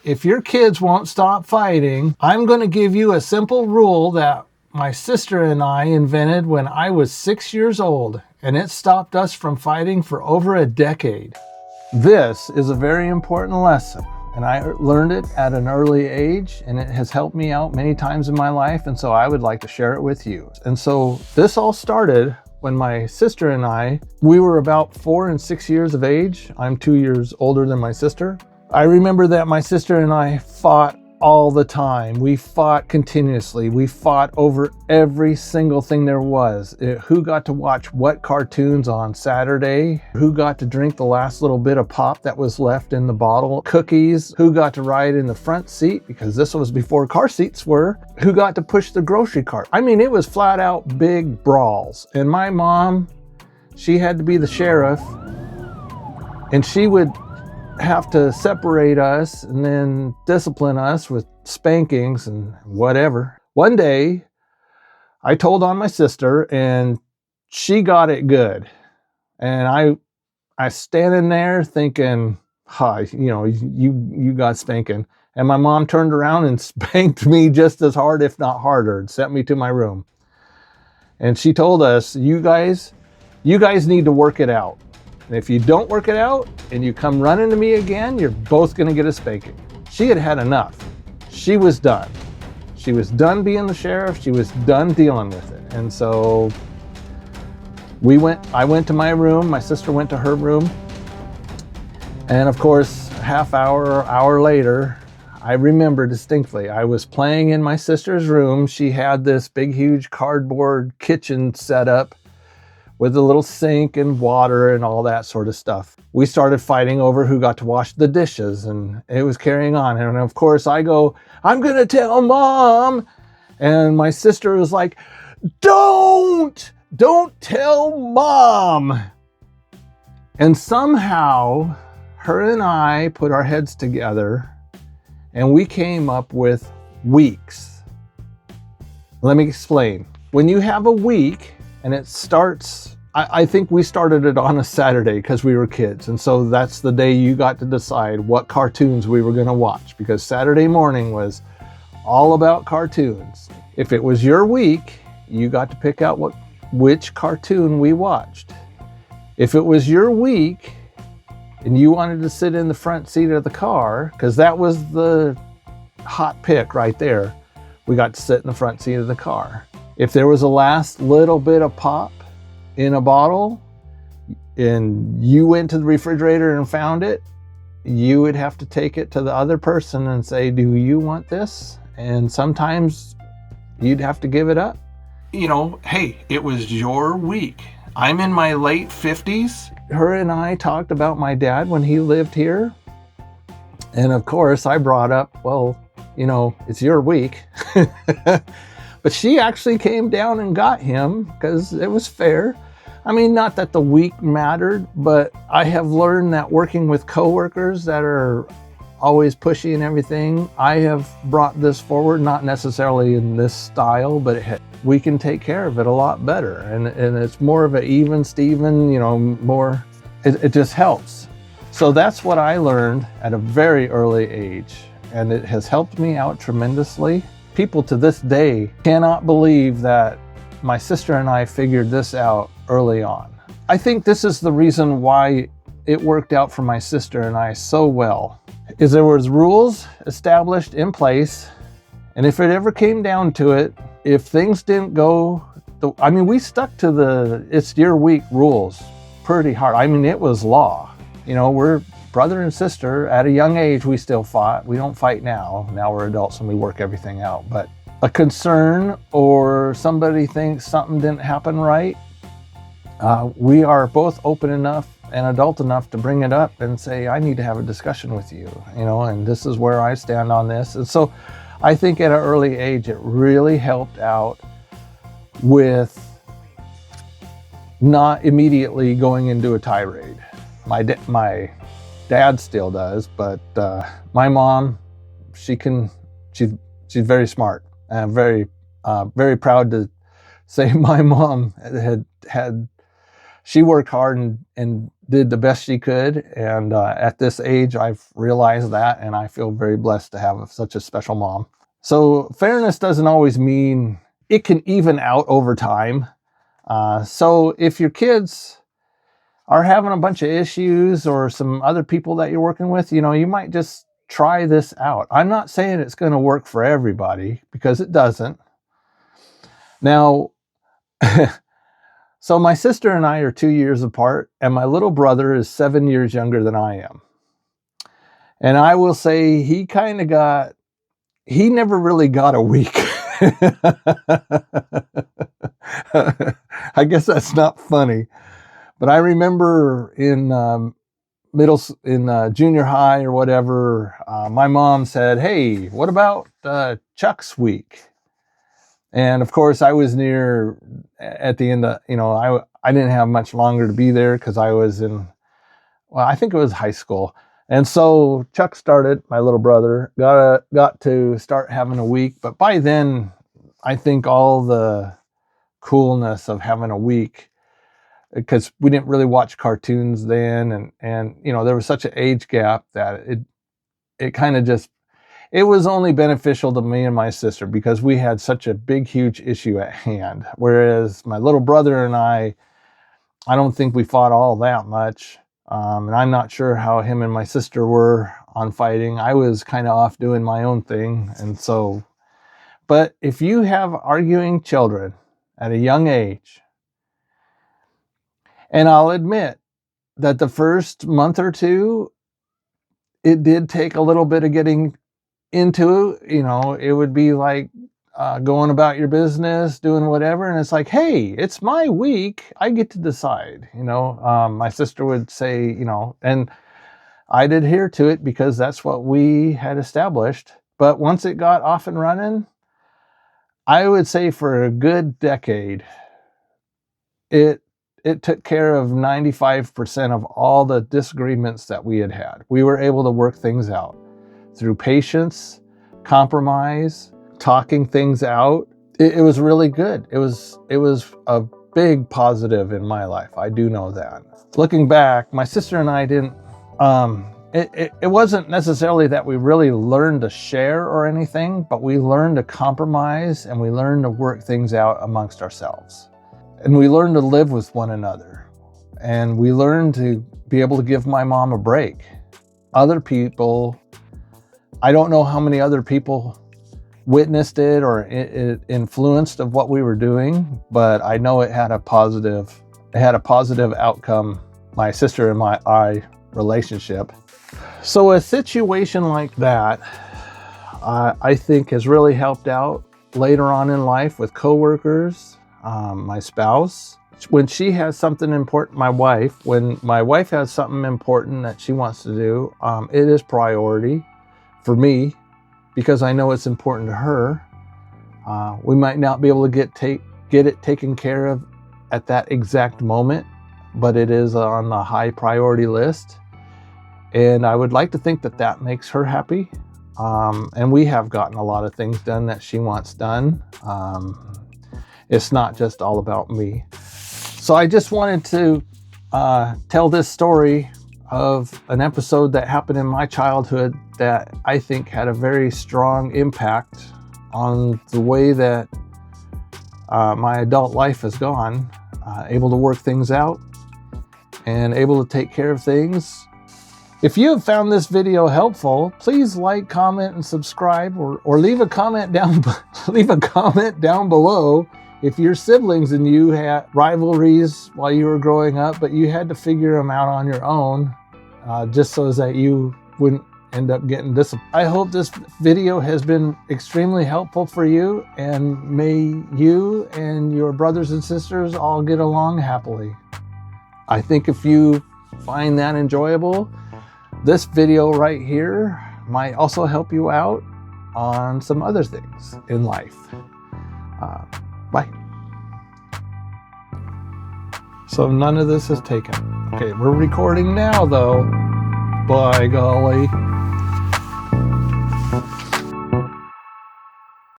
If your kids won't stop fighting, I'm going to give you a simple rule that my sister and I invented when I was 6 years old, and it stopped us from fighting for over a decade. This is a very important lesson, and I learned it at an early age, and it has helped me out many times in my life, and so I would like to share it with you. And so this all started when my sister and we were about 4 and 6 years of age. I'm 2 years older than my sister. I remember that my sister and I fought all the time. We fought continuously. We fought over every single thing there was. Who got to watch what cartoons on Saturday? Who got to drink the last little bit of pop that was left in the bottle? Cookies? Who got to ride in the front seat? Because this was before car seats were. Who got to push the grocery cart? I mean, it was flat out big brawls. And my mom, she had to be the sheriff, and she would have to separate us and then discipline us with spankings and whatever. One day, I told on my sister, and she got it good. And I standing there thinking, you got spanking. And my mom turned around and spanked me just as hard, if not harder, and sent me to my room. And she told us, you guys need to work it out. And if you don't work it out and you come running to me again, you're both going to get a spanking. She had had enough. She was done. She was done being the sheriff. She was done dealing with it. And so I went to my room. My sister went to her room. And of course, hour later, I remember distinctly, I was playing in my sister's room. She had this big, huge cardboard kitchen set up with a little sink and water and all that sort of stuff. We started fighting over who got to wash the dishes, and it was carrying on. And of course I go, I'm gonna tell Mom. And my sister was like, don't tell Mom. And somehow her and I put our heads together and we came up with weeks. Let me explain. When you have a week, and it starts, I think we started it on a Saturday because we were kids. And so that's the day you got to decide what cartoons we were going to watch, because Saturday morning was all about cartoons. If it was your week, you got to pick out which cartoon we watched. If it was your week and you wanted to sit in the front seat of the car, because that was the hot pick right there, we got to sit in the front seat of the car. If there was a last little bit of pop in a bottle and you went to the refrigerator and found it, you would have to take it to the other person and say, do you want this? And sometimes you'd have to give it up. Hey, it was your week. I'm in my late 50s. Her and I talked about my dad when he lived here. And of course I brought up, it's your week. But she actually came down and got him because it was fair. I mean, not that the week mattered, but I have learned that working with coworkers that are always pushy and everything, I have brought this forward, not necessarily in this style, but we can take care of it a lot better. And it's more of an even Steven, more, it just helps. So that's what I learned at a very early age. And it has helped me out tremendously. People to this day cannot believe that my sister and I figured this out early on. I think this is the reason why it worked out for my sister and I so well, is there was rules established in place. And if it ever came down to it, if things didn't go, we stuck to the it's your week rules pretty hard. I mean, it was law. We're brother and sister. At a young age, we still fought. We don't fight now. Now we're adults and we work everything out. But a concern or somebody thinks something didn't happen right, we are both open enough and adult enough to bring it up and say, I need to have a discussion with you, and this is where I stand on this. And so I think at an early age, it really helped out with not immediately going into a tirade. My dad still does, but my mom, she's very smart. And I'm very proud to say my mom she worked hard and did the best she could. And at this age, I've realized that, and I feel very blessed to have such a special mom. So fairness doesn't always mean it can even out over time. So if your kids are having a bunch of issues or some other people that you're working with, you know, you might just try this out. I'm not saying it's going to work for everybody, because it doesn't. Now, so my sister and I are 2 years apart, and my little brother is 7 years younger than I am. And I will say he never really got a week. I guess that's not funny. But I remember in junior high or whatever, my mom said, "Hey, what about Chuck's week?" And of course, I was near at the end of, I didn't have much longer to be there, because I was I think it was high school. And so Chuck started, my little brother, got to start having a week. But by then, I think all the coolness of having a week, because we didn't really watch cartoons then, and there was such an age gap that it kind of just, it was only beneficial to me and my sister because we had such a big, huge issue at hand. Whereas my little brother and I don't think we fought all that much. And I'm not sure how him and my sister were on fighting. I was kind of off doing my own thing. And so, but if you have arguing children at a young age, and I'll admit that the first month or two, it did take a little bit of getting into, it would be like going about your business, doing whatever. And it's like, hey, it's my week. I get to decide, my sister would say, and I'd adhere to it because that's what we had established. But once it got off and running, I would say for a good decade, it took care of 95% of all the disagreements that we had had. We were able to work things out through patience, compromise, talking things out. It was really good. It was a big positive in my life. I do know that. Looking back, my sister and I didn't, it wasn't necessarily that we really learned to share or anything, but we learned to compromise and we learned to work things out amongst ourselves. And we learned to live with one another. And we learned to be able to give my mom a break. Other people, I don't know how many other people witnessed it or it influenced of what we were doing, but I know it had a positive outcome, my sister and I relationship. So a situation like that, I think has really helped out later on in life with coworkers, my spouse. When she has something important, when my wife has something important that she wants to do, it is priority for me because I know it's important to her. We might not be able to get it taken care of at that exact moment, but it is on the high priority list. And I would like to think that makes her happy. And we have gotten a lot of things done that she wants done. It's not just all about me. So I just wanted to tell this story of an episode that happened in my childhood that I think had a very strong impact on the way that my adult life has gone, able to work things out and able to take care of things. If you have found this video helpful, please like, comment, and subscribe, or leave a comment down below. If your siblings and you had rivalries while you were growing up, but you had to figure them out on your own, just so that you wouldn't end up getting disappointed. I hope this video has been extremely helpful for you, and may you and your brothers and sisters all get along happily. I think if you find that enjoyable, this video right here might also help you out on some other things in life. Bye. So none of this is taken. Okay, we're recording now though. By golly.